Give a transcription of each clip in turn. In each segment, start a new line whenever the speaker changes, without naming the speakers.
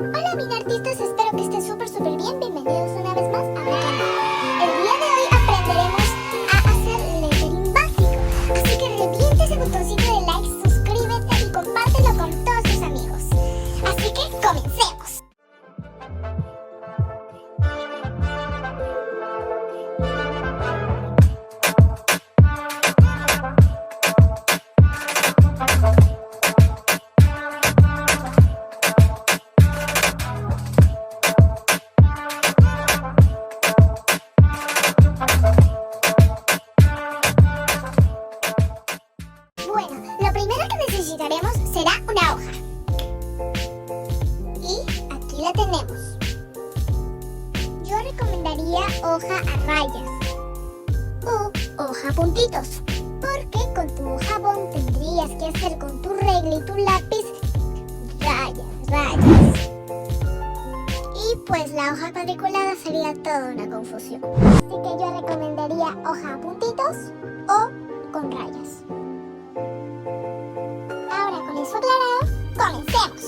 Hola mini artistas, espero que estén súper bien. Bienvenidos una vez más a mi canal. El día de hoy aprenderemos a hacer lettering básico. Así que reviente ese botoncito de like, suscríbete y compártelo con todos tus amigos. Así que comencemos. Bueno, lo primero que necesitaremos será una hoja. Y aquí la tenemos. Yo recomendaría hoja a rayas o hoja a puntitos, porque con tu hoja bond tendrías que hacer con tu regla y tu lápiz rayas. Y pues la hoja cuadriculada sería toda una confusión. Así que yo recomendaría hoja a puntitos o con rayas. Ahora con eso aclarado, comencemos.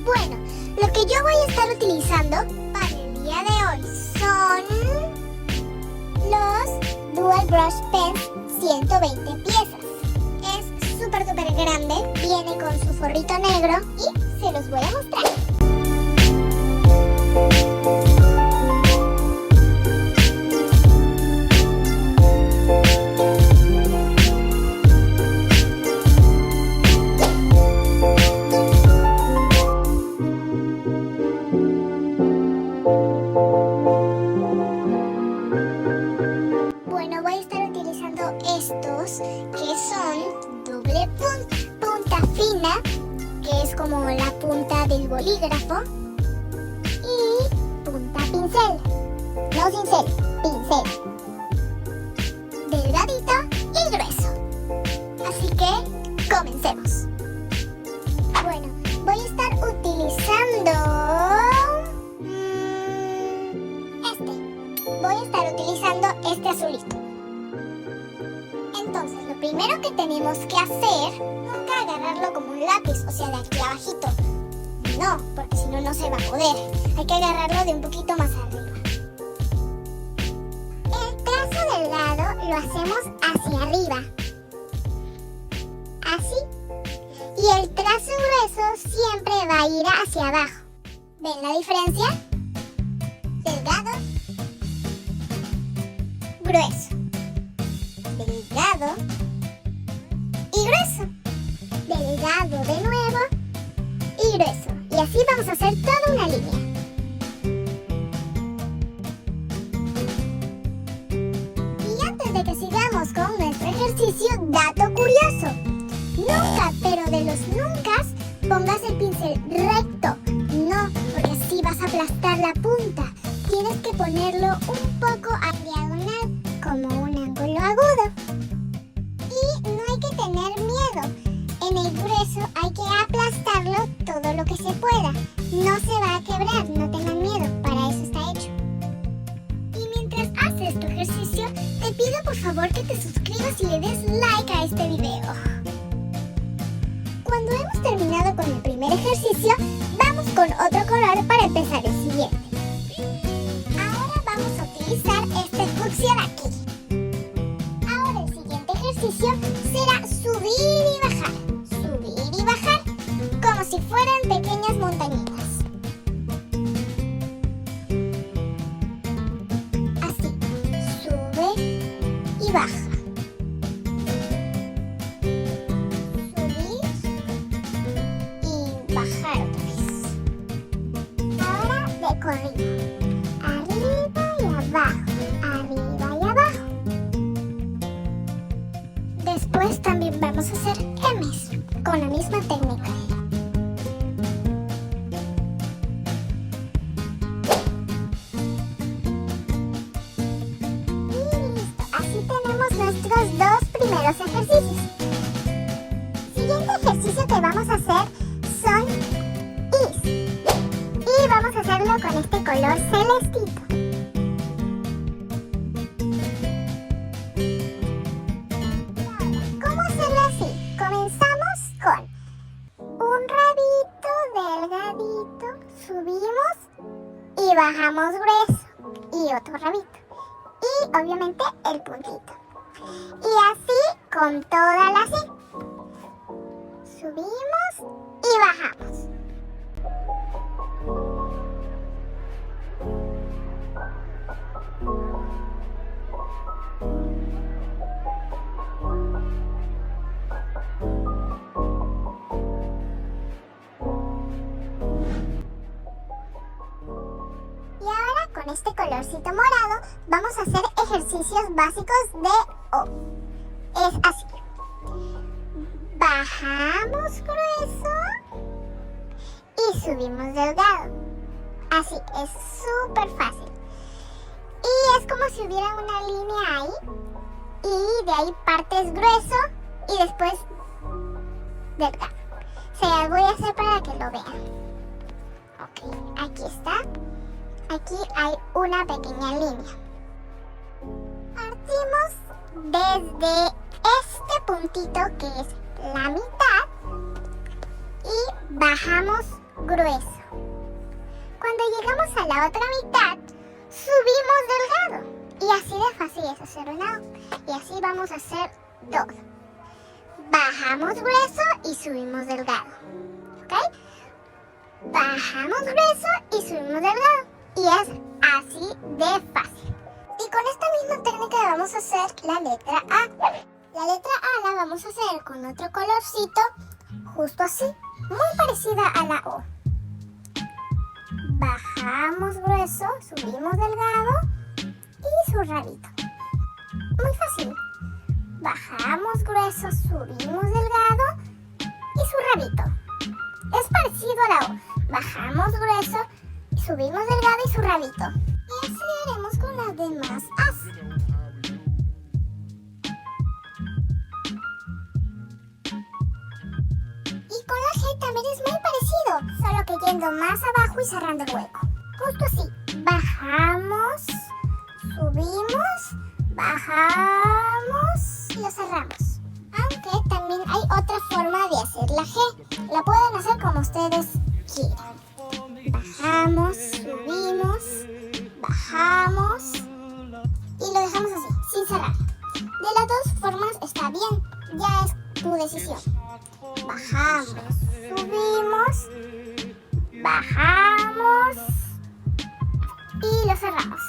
Bueno, lo que yo voy a estar utilizando para el día de hoy son los Dual Brush Pens 120 piezas. Es súper grande, viene con su forrito negro y se los voy a mostrar. Bueno, voy a estar utilizando estos que son doble punta fina, que es como la punta del bolígrafo, y punta pincel, no cincel, pincel, delgadito y grueso. Así que comencemos. Bueno, voy a estar utilizando este azulito. Entonces, lo primero que tenemos que hacer, nunca agarrarlo como un lápiz, o sea, de aquí abajito. No, porque si no, no se va a poder. Hay que agarrarlo de un poquito más arriba. El trazo delgado lo hacemos hacia arriba. Así. Y el trazo grueso siempre va a ir hacia abajo. ¿Ven la diferencia? Delgado, grueso, delgado y grueso, delgado de nuevo y grueso, y así vamos a hacer toda una línea. Y antes de que sigamos con nuestro ejercicio, dato curioso: nunca, pero de los nunca, pongas el pincel recto, no, porque así vas a aplastar la punta. Tienes que ponerlo un poco a diagonal, como un ángulo agudo. Y no hay que tener miedo. En el grueso hay que aplastarlo todo lo que se pueda. No se va a quebrar, no tengan miedo, para eso está hecho. Y mientras haces tu ejercicio, te pido por favor que te suscribas y le des like a este video. Cuando hemos terminado con el primer ejercicio, vamos con otro color para empezar el siguiente. Vamos a utilizar este fucsia de aquí. Ahora el siguiente ejercicio será subir y bajar, como si fueran pequeñas montañitas. Así, sube y baja. Subir y bajar otra vez. Ahora de corrido. Arriba y abajo. Después también vamos a hacer M's con la misma técnica. Y listo, así tenemos nuestros dos primeros ejercicios. Siguiente ejercicio que vamos a hacer son Is. Y vamos a hacerlo con este color celestito. y bajamos grueso y otro rabito. Y obviamente el puntito. Y así con toda la C. Subimos y bajamos. Y ahora con este colorcito morado vamos a hacer ejercicios básicos de O. Es así. Bajamos grueso y subimos delgado. Así, es súper fácil. Y es como si hubiera una línea ahí y de ahí partes grueso y después delgado. Se las voy a hacer para que lo vean. Ok, aquí está. Aquí hay una pequeña línea. Partimos desde este puntito que es la mitad y bajamos grueso. Cuando llegamos a la otra mitad, subimos delgado. Y así de fácil es hacer una O. Y así vamos a hacer todo. Bajamos grueso y subimos delgado. ¿Ok? Bajamos grueso y subimos delgado. Y es así de fácil. Y con esta misma técnica vamos a hacer la letra A. La letra A la vamos a hacer con otro colorcito, justo así, muy parecida a la O. Bajamos grueso, subimos delgado y su rabito. Muy fácil. Bajamos grueso, subimos delgado y su rabito. Es parecido a la O. Bajamos grueso, subimos delgado y su rabito. Y así haremos con las demás As. Y con la G también es muy parecido, solo que yendo más abajo y cerrando el hueco. Justo así. Bajamos, subimos, bajamos y lo cerramos. Aunque también hay otra forma de hacer la G. La pueden hacer como ustedes quieran. Bajamos, subimos, bajamos y lo dejamos así, sin cerrar. De las dos formas está bien, ya es tu decisión. Bajamos, subimos, bajamos y lo cerramos.